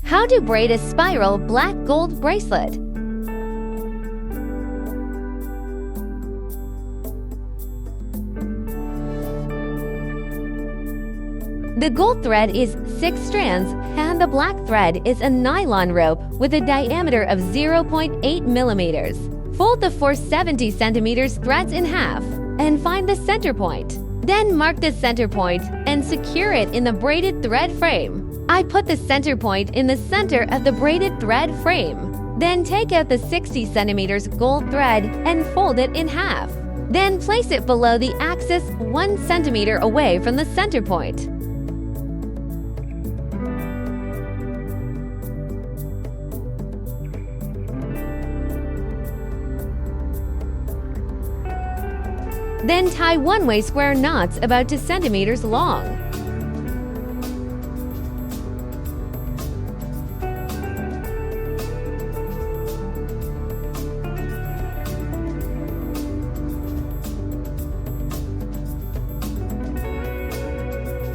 How to braid a spiral black gold bracelet. The gold thread is 6 strands and the black thread is a nylon rope with a diameter of 0.8 millimeters. Fold the 470 centimeters threads in half and find the center point. Then mark the center point and secure it in the braided thread frame. I put the center point in the center of the braided thread frame. Then take out the 60 centimeters gold thread and fold it in half. Then place it below the axis 1 centimeter away from the center point. Then tie one-way square knots about 2 centimeters long.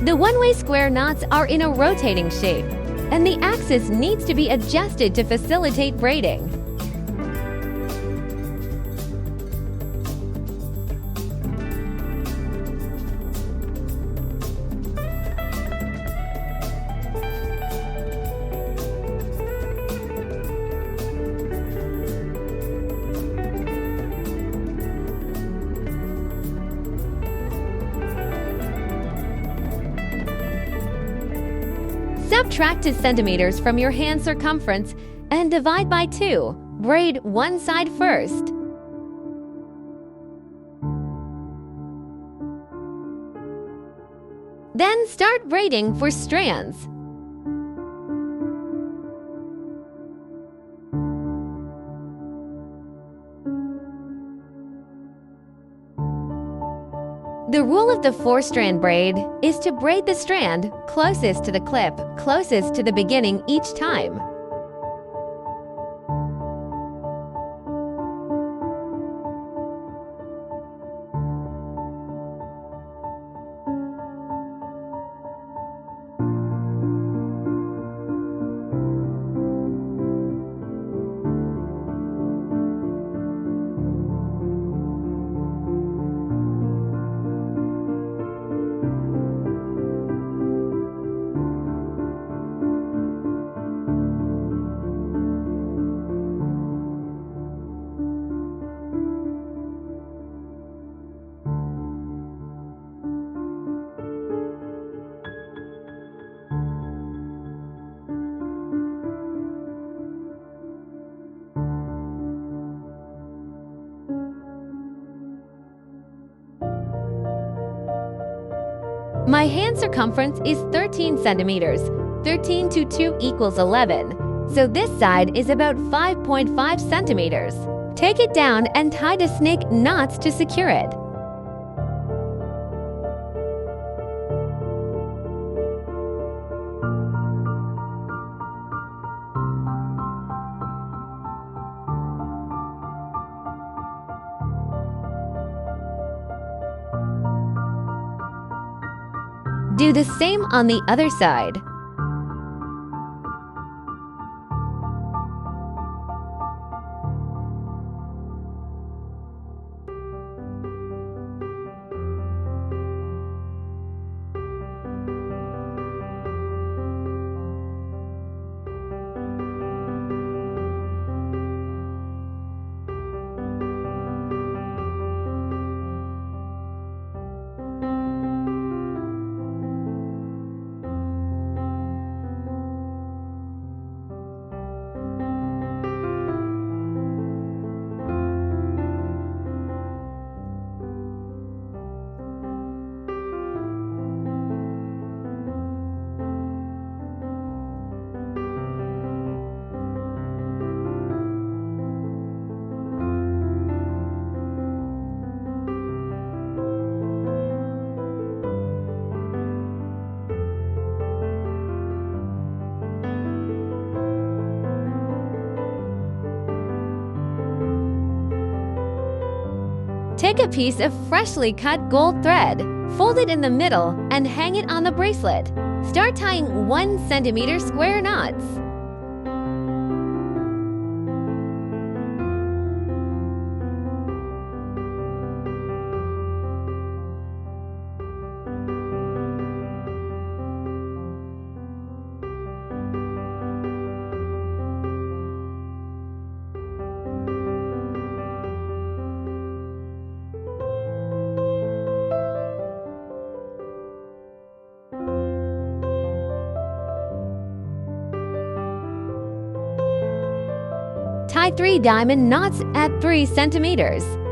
The one-way square knots are in a rotating shape, and the axis needs to be adjusted to facilitate braiding. Subtract 2 centimeters from your hand circumference and divide by 2. Braid one side first. Then start braiding for strands. The rule of the 4-strand braid is to braid the strand closest to the clip, closest to the beginning each time. My hand circumference is 13 centimeters. 13 to 2 equals 11. So this side is about 5.5 centimeters. Take it down and tie the snake knots to secure it. Do the same on the other side. Take a piece of freshly cut gold thread, fold it in the middle, and hang it on the bracelet. Start tying 1 centimeter square knots. Tie 3 diamond knots at 3 centimeters.